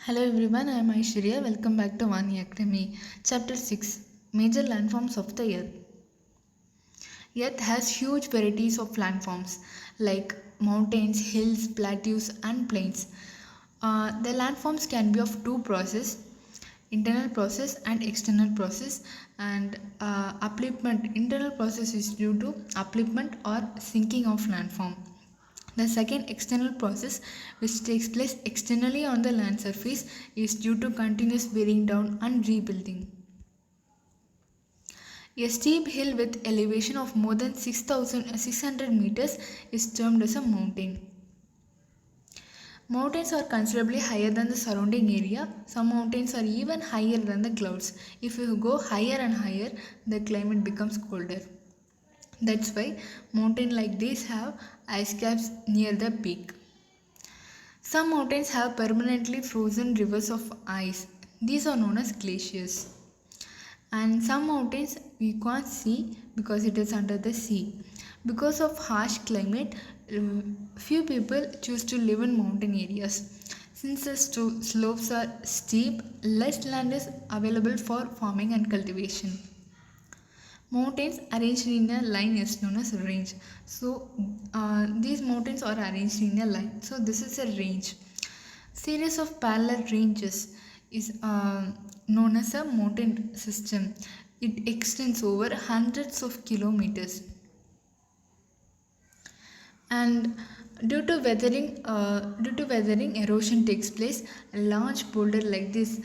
Hello everyone, I am Aishwarya. Welcome back to Vani Academy. Chapter 6 Major Landforms of the Earth. Earth has huge varieties of landforms like mountains, hills, plateaus, and plains. The landforms can be of two process, internal process and external process, and upliftment. Internal process is due to upliftment or sinking of landform. The second external process, which takes place externally on the land surface, is due to continuous wearing down and rebuilding. A steep hill with elevation of more than 6,600 meters is termed as a mountain. Mountains are considerably higher than the surrounding area. Some mountains are even higher than the clouds. If you go higher and higher, the climate becomes colder. That's why mountains like these have ice caps near the peak. Some mountains have permanently frozen rivers of ice. These are known as glaciers. And some mountains we can't see because it is under the sea. Because of harsh climate, few people choose to live in mountain areas. Since the slopes are steep, less land is available for farming and cultivation. Mountains arranged in a line is known as range. So these mountains are arranged in a line. So this is a range. Series of parallel ranges is known as a mountain system. It extends over hundreds of kilometers. And due to weathering, erosion takes place. A large boulder like this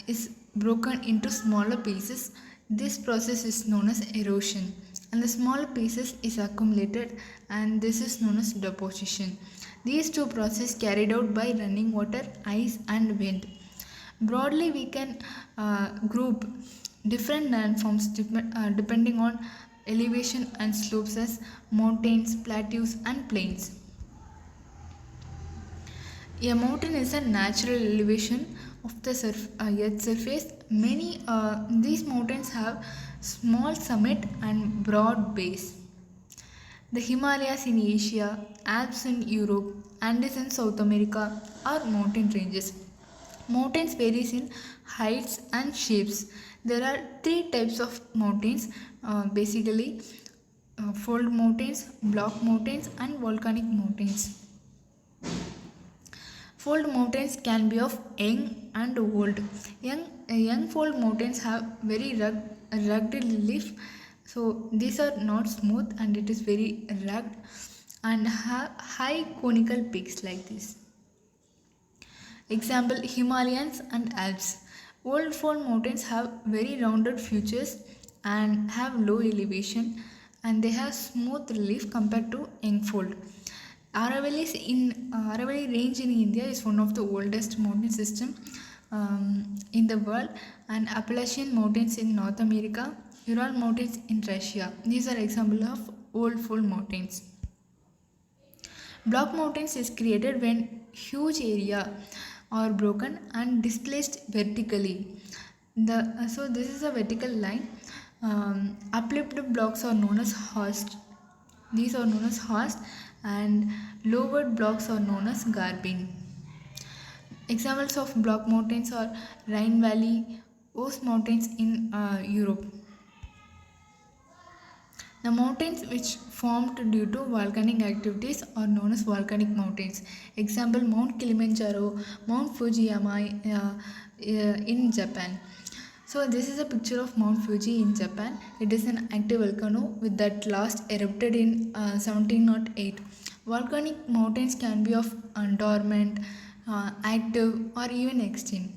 is broken into smaller pieces. This process is known as erosion, and the smaller pieces is accumulated, and this is known as deposition. These two processes carried out by running water, ice, and wind. Broadly, we can group different landforms depending on elevation and slopes as mountains, plateaus, and plains. A mountain is a natural elevation of the Earth's surface. Many these mountains have small summit and broad base. The Himalayas in Asia, Alps in Europe, Andes in South America are mountain ranges. Mountains varies in heights and shapes. There are three types of mountains, basically fold mountains, block mountains, and volcanic mountains. Fold mountains can be of young and old. Young fold mountains have very rugged relief. So these are not smooth and it is very rugged and have high conical peaks like this. Example, Himalayas and Alps. Old fold mountains have very rounded features and have low elevation, and they have smooth relief compared to young fold. Aravalli range in India is one of the oldest mountain system in the world, and Appalachian mountains in North America, Ural mountains in Russia. These are examples of old fold mountains. Block mountains is created when huge area are broken and displaced vertically. So this is a vertical line. Uplifted blocks are known as horst. These are known as horst, and lowered blocks are known as garbine. Examples of block mountains are Rhine Valley, Ouse Mountains in Europe. The mountains which formed due to volcanic activities are known as volcanic mountains. Example, Mount Kilimanjaro, Mount Fujiyama in Japan. So this is a picture of Mount Fuji in Japan. It is an active volcano with that last erupted in 1708. Volcanic mountains can be of dormant, active, or even extinct.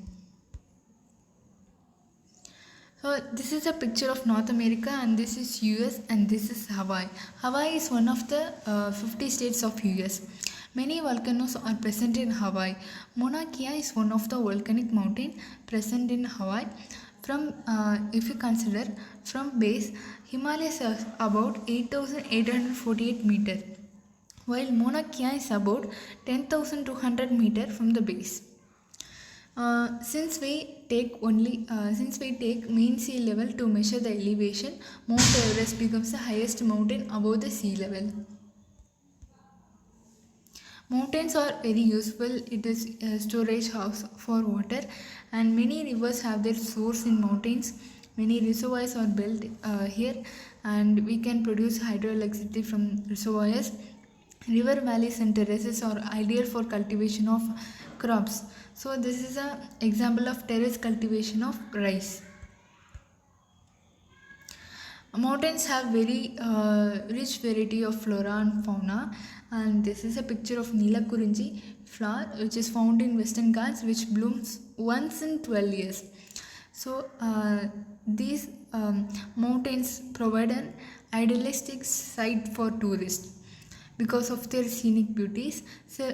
So this is a picture of North America, and this is US, and this is Hawaii. Hawaii is one of the 50 states of US. Many volcanoes are present in Hawaii. Mauna Kea is one of the volcanic mountain present in Hawaii. If you consider from base, Himalayas are about 8,848 meters, while Mauna Kea is about 10,200 meters from the base. Since we take mean sea level to measure the elevation, Mount Everest becomes the highest mountain above the sea level. Mountains are very useful. It is a storage house for water, and many rivers have their source in mountains. Many reservoirs are built here, and we can produce hydroelectricity from reservoirs. River valleys and terraces are ideal for cultivation of crops. So this is an example of terrace cultivation of rice. Mountains have very rich variety of flora and fauna, and this is a picture of Neelakurinji flower which is found in Western Ghats, which blooms once in 12 years. So these mountains provide an idealistic site for tourists because of their scenic beauties.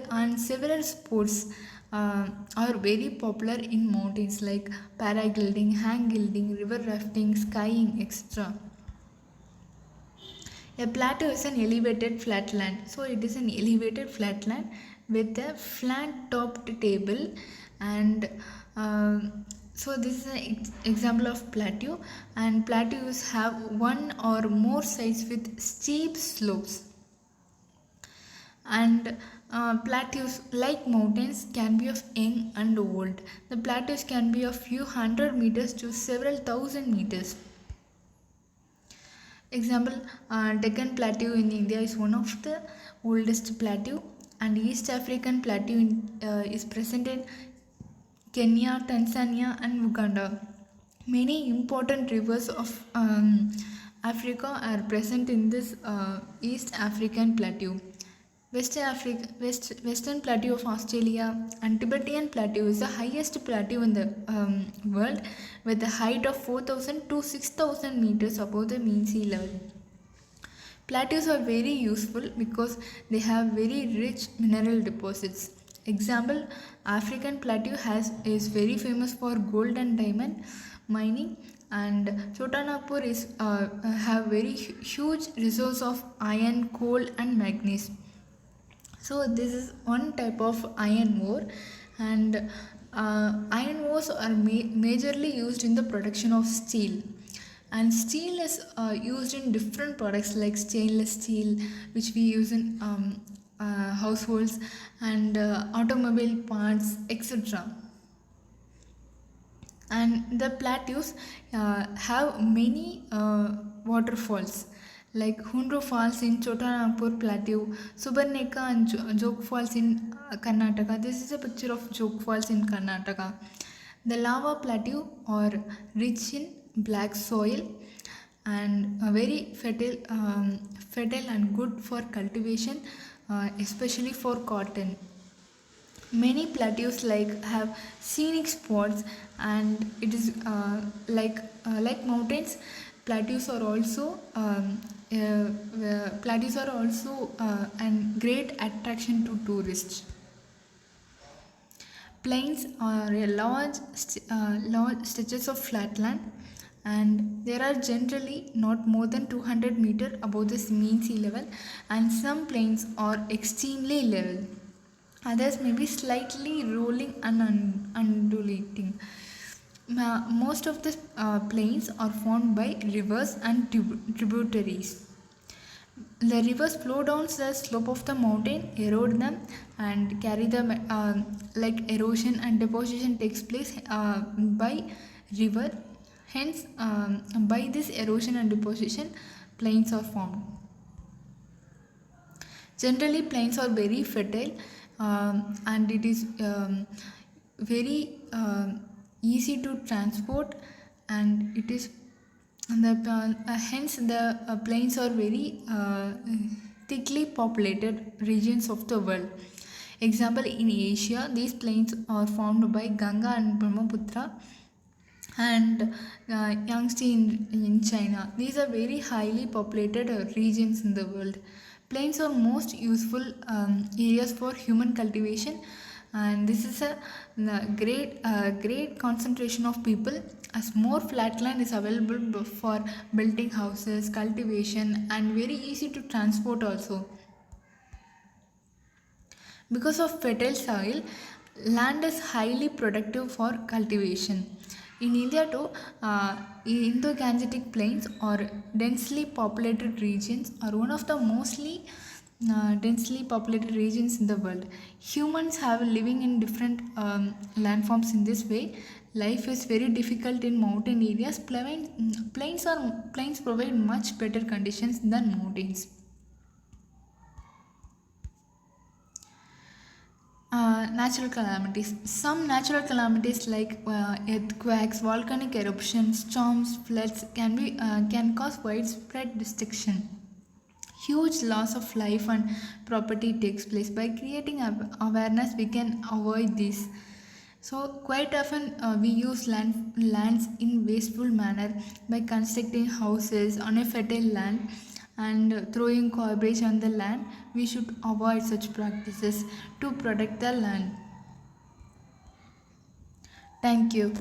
And several sports are very popular in mountains like paragliding, hang gliding, river rafting, skiing, etc. A plateau is an elevated flatland. So it is an elevated flatland with a flat topped table, and so this is an example of plateau, and plateaus have one or more sides with steep slopes. And plateaus, like mountains, can be of young and old. The plateaus can be of few hundred meters to several thousand meters. Example, Deccan Plateau in India is one of the oldest plateau, and East African Plateau is present in Kenya, Tanzania, and Uganda. Many important rivers of Africa are present in this East African Plateau. Western Plateau of Australia and Tibetan Plateau is the highest plateau in the world, with a height of 4,000 to 6,000 meters above the mean sea level. Plateaus are very useful because they have very rich mineral deposits. Example, African Plateau is very famous for gold and diamond mining, and Chotanagpur is have very huge resource of iron, coal, and manganese. So this is one type of iron ore, and iron ores are majorly used in the production of steel. And steel is used in different products like stainless steel, which we use in households, and automobile parts, etc. And the plateaus have many waterfalls like Hundro Falls in Chotanagpur Plateau, Subarneka and Jog Falls in Karnataka. This is a picture of Jog Falls in Karnataka. The lava plateau are rich in black soil and very fertile and good for cultivation, especially for cotton. Many plateaus have scenic spots, and it is like mountains. Plateaus are also an great attraction to tourists. Plains are a large stretches of flatland, and there are generally not more than 200 meters above the mean sea level, and some plains are extremely level. Others may be slightly rolling and undulating. Most of the plains are formed by rivers and tributaries. The rivers flow down the slope of the mountain, erode them, and carry them like erosion and deposition takes place by river. Hence, by this erosion and deposition, plains are formed. Generally, plains are very fertile, and it is very easy to transport, and it is hence the plains are very thickly populated regions of the world. Example, in Asia, these plains are formed by Ganga and Brahmaputra, and Yangtze in China. These are very highly populated regions in the world. Plains are most useful areas for human cultivation, and this is a great concentration of people, as more flat land is available for building houses, cultivation, and very easy to transport also. Because of fertile soil, land is highly productive for cultivation. In India too, Indo-Gangetic plains or densely populated regions are one of the mostly densely populated regions in the world. Humans have living in different landforms in this way. Life is very difficult in mountain areas. Plains provide much better conditions than mountains. Natural calamities. Some natural calamities like earthquakes, volcanic eruptions, storms, floods can cause widespread destruction. Huge loss of life and property takes place. By creating awareness, we can avoid this. So quite often we use lands in wasteful manner by constructing houses on a fertile land and throwing garbage on the land. We should avoid such practices to protect the land. Thank you.